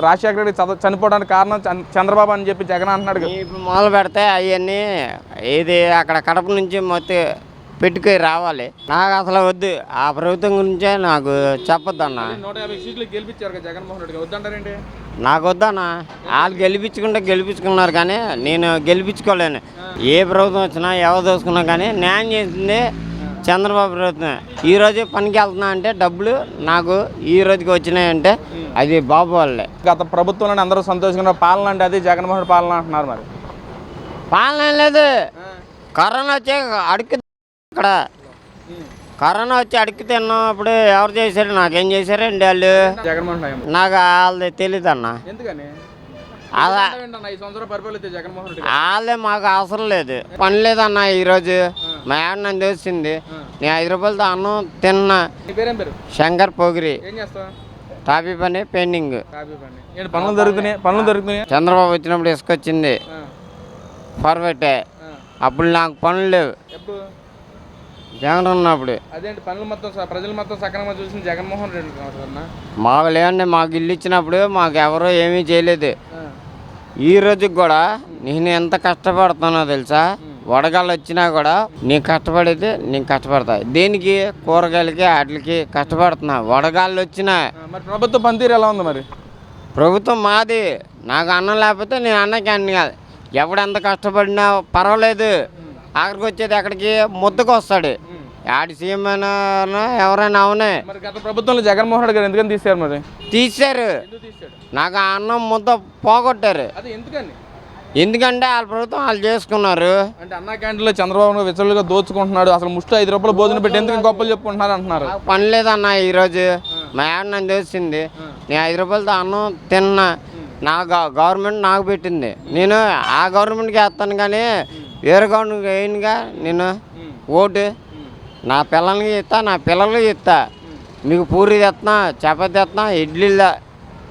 రాజశేఖర రెడ్డి చనిపోవడానికి కారణం చంద్రబాబు అని చెప్పి జగన్ అంటున్నాడు. ఇప్పుడు మొదలు పెడితే అవన్నీ ఇది అక్కడ కడప నుంచి మొత్తం పెట్టుకొని రావాలి. నాకు అసలు వద్దు, ఆ ప్రభుత్వం గురించే నాకు చెప్పొద్దన్న. 150 సీట్లు గెలిపించారు జగన్మోహన్ రెడ్డి, వద్దంటారేంటి? నాకు వద్దన్న. వాళ్ళు గెలిపించుకున్నారు కానీ నేను గెలిపించుకోలేను. ఏ ప్రభుత్వం వచ్చినా ఎవరు దోసుకున్నా కానీ న్యాయం చేసింది చంద్రబాబు ప్రభుత్వం. ఈరోజు పనికి వెళ్తున్నా అంటే డబ్బులు నాకు ఈ రోజుకి వచ్చినాయంటే అది బాబు వాళ్ళే. గత ప్రభుత్వంలోనే అందరూ సంతోషంగా పాలన అంటే అది జగన్మోహన్ రెడ్డి పాలన అంటున్నారు. మరి పాలన లేదు. కరోనా వచ్చే అడుక్కు అక్కడ కరోనా వచ్చి అడుక్కు తిన్నప్పుడు ఎవరు చేశారు? నాకేం చేశారండి వాళ్ళు? జగన్మోహన్ నాకు వాళ్ళది తెలియదు అన్న. ఎందుకని వాళ్ళే మాకు అవసరం లేదు, పని లేదన్న. ఈరోజు మా ఆడ నన్ను తెలిసింది. నేను 5 రూపాయలతో అన్నం తిన్నా. శంకర్ పోగిరి, టాపీ పని, పెయింటింగ్ పనులు దొరుకుతున్నాయి. చంద్రబాబు వచ్చినప్పుడు ఇసుకొచ్చింది ఫార్వర్టే. అప్పుడు నాకు పనులు లేవు. జగన్ ఉన్నప్పుడు అదేంటి పనులు మొత్తం ప్రజలు మొత్తం సక్రమంగా చూసింది జగన్మోహన్ రెడ్డి. మాకు లేదండి. మాకు ఇల్లు ఇచ్చినప్పుడు మాకు ఎవరో ఏమీ చేయలేదు. ఈ రోజుకి కూడా నేను ఎంత కష్టపడుతున్నా తెలుసా? వడగాళ్ళు వచ్చినా కూడా నేను కష్టపడేది నేను కష్టపడతా. దేనికి? కూరగాయలకి వాటికి కష్టపడుతున్నా. వడగాళ్ళు వచ్చినా. ప్రభుత్వ పనితీరు ఎలా ఉంది మరి? ప్రభుత్వం మాది. నాకు అన్నం లేకపోతే నేను అన్నకి అన్ని కాదు. ఎవడెంత కష్టపడినా పర్వాలేదు. ఆఖరికి వచ్చేది ఎక్కడికి? ముద్దకు వస్తాడు. ఆడి సీఎం అయినా ఎవరైనా అవునే. మరి గత ప్రభుత్వంలో జగన్మోహన్ రెడ్డి గారు ఎందుకని తీశారు? మరి తీశారు. నాకు ఆ అన్నం ముద్ద పోగొట్టారు. ఎందుకంటే వాళ్ళ ప్రభుత్వం వాళ్ళు చేసుకున్నారు. అంటే అన్నా క్యాంటీన్లో చంద్రబాబు విచలుగా దోచుకుంటున్నాడు. అసలు ముష్టి 5 రూపాయలు భోజనం పెట్టి ఎందుకు గొప్పలు చెప్పుకుంటున్నారు అంటున్నారు. పని లేదన్న. ఈరోజు మా ఆడ నన్ను తెలిసింది. నేను 5 రూపాయలతో అన్నం తిన్నా. నా గవర్నమెంట్ నాకు పెట్టింది. నేను ఆ గవర్నమెంట్కి వేస్తాను కానీ వేరే గవర్నమెంట్కి వేయనుగా. నేను ఓటు నా పిల్లలకి ఇస్తా, నా పిల్లలకి ఇస్తా. మీకు పూరి తెస్తున్నా, చపాతి తెస్తున్నా, ఇడ్లీలా.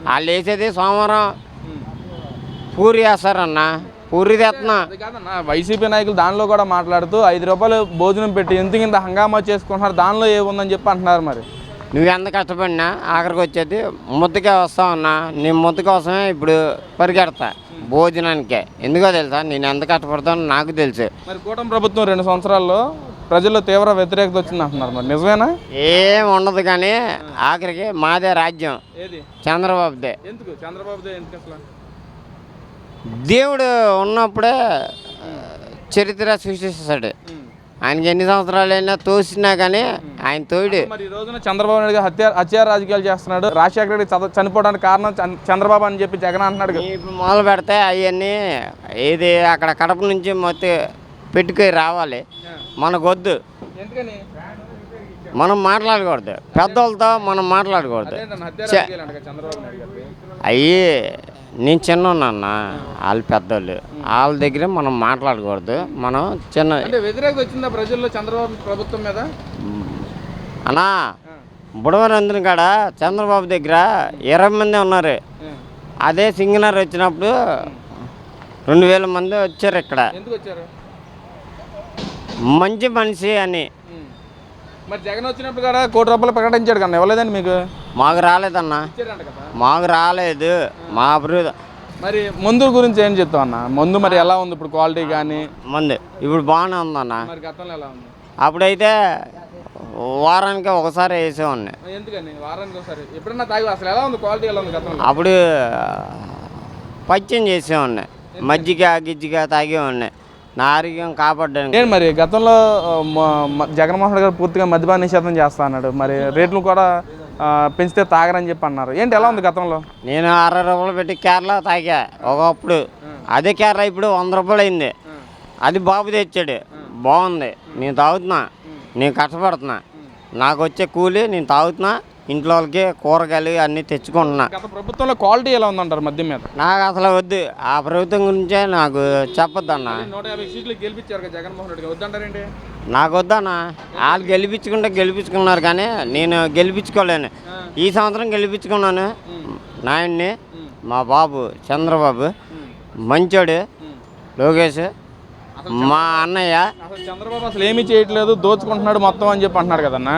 వాళ్ళు వేసేది సోమవారం పూరి వేస్తారన్న. పూరి తెస్తున్నా. వైసీపీ నాయకులు దానిలో కూడా మాట్లాడుతూ 5 రూపాయలు భోజనం పెట్టి ఎందుకు ఇంత హంగామా చేసుకుంటున్నారు, దానిలో ఏముందని చెప్పి అంటున్నారు. మరి నువ్వు ఎంత కష్టపడినా ఆఖరికి వచ్చేది ముద్దకే వస్తావన్నా. నీ ముద్ద కోసమే ఇప్పుడు పరిగెడతా భోజనానికే. ఎందుకో తెలుసా? నేను ఎంత కష్టపడతానో నాకు తెలుసు. మరి కూటమి ప్రభుత్వం 2 సంవత్సరాల్లో ప్రజల్లో తీవ్ర వ్యతిరేకత వచ్చింది అంటున్నారు. మరి నిజమేనా? ఏం ఉండదు కానీ ఆఖరికి మాదే రాజ్యం. చంద్రబాబుదే. ఎందుకు చంద్రబాబుదే? ఎందుకు అసలు? దేవుడు ఉన్నప్పుడే చరిత్ర సృష్టిస్తాడు. ఆయనకి ఎన్ని సంవత్సరాలు అయినా తోసినా కానీ ఆయన తోడు. మరి ఈ రోజున చంద్రబాబు నాయుడు హత్య రాజకీయాలు చేస్తున్నాడు. రాజశేఖర రెడ్డి చనిపోవడానికి కారణం చంద్రబాబు అని చెప్పి జగన్ అంటున్నాడు. ఇప్పుడు మొదలు పెడితే అవన్నీ ఇది అక్కడ కడప నుంచి మొత్తం పెట్టుకొని రావాలి. మనకు వద్దు. మనం మాట్లాడకూడదు. పెద్దోళ్ళతో మనం మాట్లాడకూడదు. అయ్యి నేను చిన్న వాళ్ళు పెద్దోళ్ళు, వాళ్ళ దగ్గర మనం మాట్లాడకూడదు. మనం చిన్న వ్యతిరేకత వచ్చిందా ప్రజల్లో చంద్రబాబు ప్రభుత్వం మీద? అన్నా బుడవరందుని కాడ చంద్రబాబు దగ్గర 20 మంది ఉన్నారు. అదే సింగనర్ వచ్చినప్పుడు 2000 మంది వచ్చారు. ఇక్కడ ఎందుకు వచ్చారు? మంచి మనిషి అని. మరి జగన్ వచ్చినప్పుడు కూడా 1 కోటి రూపాయలు ప్రకటించాడు కన్నా, ఇవ్వలేదండి మీకు? మాకు రాలేదన్నా. మాకు రాలేదు. మా అభివృద్ధి. మరి మందు గురించి ఏం చెప్తావు అన్న? మందు మరి ఎలా ఉంది ఇప్పుడు? క్వాలిటీ కానీ మందు ఇప్పుడు బాగానే ఉందన్న. మరి గతంలో ఎలా ఉంది? అప్పుడైతే వారానికి ఒకసారి వేసేవాడిని. ఎందుకని వారానికి ఒకసారి? ఎప్పుడన్నా తాగి అసలు ఎలా ఉంది? క్వాలిటీ ఎలా ఉంది గతంలో? అప్పుడు పచ్చం చేసేవాడిని, మజ్జిగ గిజ్జిగ తాగేవాడిని. నా ఆరోగ్యం కాపాడ్డాను. ఏంటి మరి గతంలో జగన్మోహన్ రెడ్డి గారు పూర్తిగా మద్యపాన నిషేధం చేస్తా అన్నాడు. మరి రేట్లు కూడా పెంచితే తాగరని చెప్పి అన్నారు. ఏంటి ఎలా ఉంది గతంలో? నేను 60 రూపాయలు పెట్టి కేరళ తాగా ఒకప్పుడు. అదే కేరళ ఇప్పుడు 100 రూపాయలు అయింది. అది బాబు తెచ్చాడు. బాగుంది. నేను తాగుతున్నా, నేను కష్టపడుతున్నా. నాకు వచ్చే కూలి నేను తాగుతున్నా. ఇంట్లో వాళ్ళకి కూరగాయలు అన్నీ తెచ్చుకుంటున్నా. గత ప్రభుత్వంలో క్వాలిటీ ఎలా ఉందంటారు మద్యం మీద? నాకు అసలు వద్దు, ఆ ప్రభుత్వం గురించే నాకు చెప్పొద్దన్న. 150 సీట్లు గెలిపించారు జగన్మోహన్ రెడ్డి, వద్దంటారేంటి? నాకు వద్దన్న. వాళ్ళు గెలిపించుకున్నారు కానీ నేను గెలిపించుకోలేను. ఈ సంవత్సరం గెలిపించుకున్నాను నాయుడిని. మా బాబు చంద్రబాబు మంచోడు. లోకేష్ మా అన్నయ్య. చంద్రబాబు అసలు ఏమీ చేయట్లేదు, దోచుకుంటున్నాడు మొత్తం అని చెప్పి అంటున్నాడు కదన్నా.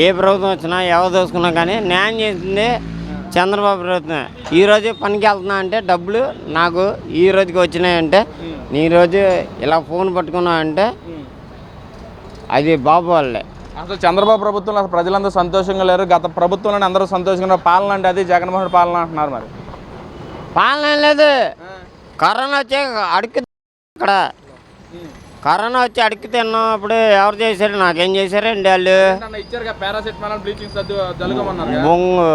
ఏ ప్రభుత్వం వచ్చినా ఎవరు దోచుకున్నా కానీ న్యాయం చేసింది చంద్రబాబు ప్రభుత్వం ఈరోజు పనికి వెళ్తున్నా అంటే డబ్బులు నాకు ఈ రోజుకి వచ్చినాయంటే నీ రోజు ఇలా ఫోన్ పట్టుకున్నా అంటే అది బాబు వాళ్ళే. అసలు చంద్రబాబు ప్రభుత్వంలో అసలు ప్రజలందరూ సంతోషంగా లేరు, గత ప్రభుత్వంలోనే అందరూ సంతోషంగా ఉన్నారు. పాలన అంటే అది జగన్మోహన్ రెడ్డి పాలన అంటున్నారు. మరి పాలన ఏం లేదు. కరోనా వచ్చి అడుక్కు అక్కడ కరోనా వచ్చి అడుక్కు తిన్నప్పుడు ఎవరు చేశారు? నాకేం చేశారండి వాళ్ళు? బొంగు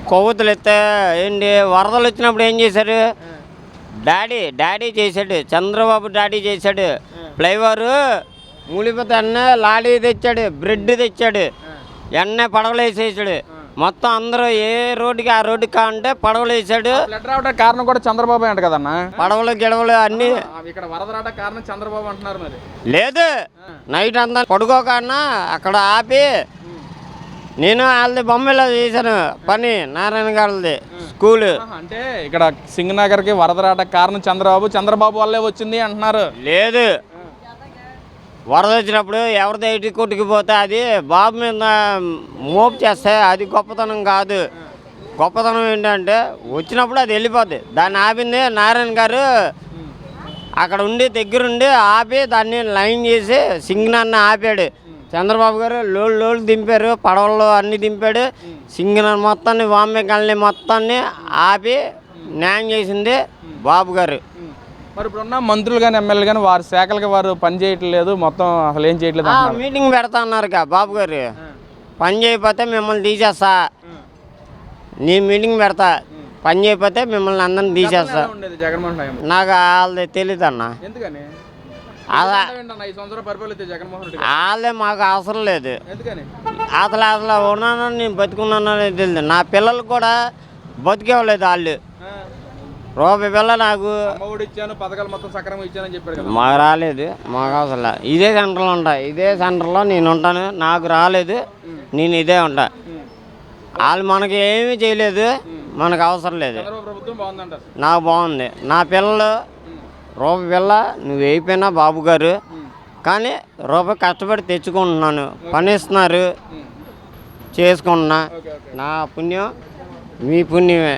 కొవ్వొత్తులు ఎత్తే ఏంటి వరదలు వచ్చినప్పుడు ఏం చేశారు? డాడీ చేశాడు, చంద్రబాబు డాడీ చేశాడు. ఫ్లైఓవర్ మూలిపోతే అన్నీ లాడీ తెచ్చాడు, బ్రెడ్ తెచ్చాడు, ఎన్నే పడవలు వేసేసాడు. మొత్తం అందరూ ఏ రోడ్డుకి ఆ రోడ్డుకి అంటే పడవలు వేసాడు. కారణం కూడా చంద్రబాబు అంట కదన్న. పడవలు గిడవలు అన్ని ఇక్కడ వరద రావడం కారణం చంద్రబాబు అంటున్నారు. మరి లేదు, నైట్ అంతా పడుకోకన్నా అక్కడ ఆపి నేను వాళ్ళది బొమ్మలో చేశాను పని, నారాయణ గారిది స్కూల్. అంటే ఇక్కడ సింగనగర్కి వరద రావడం కారణం చంద్రబాబు వల్లే వచ్చింది అంటున్నారు. లేదు, వరద వచ్చినప్పుడు ఎవరిది ఎటు కొట్టుకుపోతే అది బాబు మీద మోపు చేస్తే అది గొప్పతనం కాదు. గొప్పతనం ఏంటంటే వచ్చినప్పుడు అది వెళ్ళిపోద్ది. దాన్ని ఆపింది నారాయణ గారు. అక్కడ ఉండి దగ్గరుండి ఆపి దాన్ని లైన్ చేసి సింగనాన్ని ఆపాడు. చంద్రబాబు గారు లోళ్ళు దింపారు, పడవల్లో అన్నీ దింపాడు. సింగనాన్ని మొత్తాన్ని వామ్య కాలనీ మొత్తాన్ని ఆపి న్యాయం చేసింది బాబు గారు. మరి ఇప్పుడున్న మంత్రులు కానీ ఎమ్మెల్యేలు కానీ వారి శాఖలకి వారు పని చేయట్లేదు, మొత్తం అసలు ఏం చేయట్లేదు. మీటింగ్ పెడతా అన్నారు బాబు గారు. పని చేయకపోతే మిమ్మల్ని తీసేస్తా, నీ మీటింగ్ పెడతా, పని చేయకపోతే మిమ్మల్ని అందరిని తీసేస్తా. నాకు వాళ్ళది తెలీదు అన్న. వాళ్ళే మాకు అవసరం లేదు. అసలు ఉన్నానో నేను బతుకున్నానో తెలియదు. నా పిల్లలు కూడా బతికేవలేదు. వాళ్ళు రూపాయి పిల్ల నాకు మాకు రాలేదు. మాకు అవసరం ఇదే సెంటర్లో ఉంటా, ఇదే సెంటర్లో నేను ఉంటాను. నాకు రాలేదు, నేను ఇదే ఉంటా. వాళ్ళు మనకి ఏమీ చేయలేదు, మనకు అవసరం లేదు. నాకు బాగుంది. నా పిల్లలు రూపాయి పిల్ల నువ్వు అయిపోయినా బాబు గారు, కానీ రూపాయి కష్టపడి తెచ్చుకుంటున్నాను. పని ఇస్తున్నారు, చేసుకుంటున్నా. నా పుణ్యం మీ పుణ్యమే.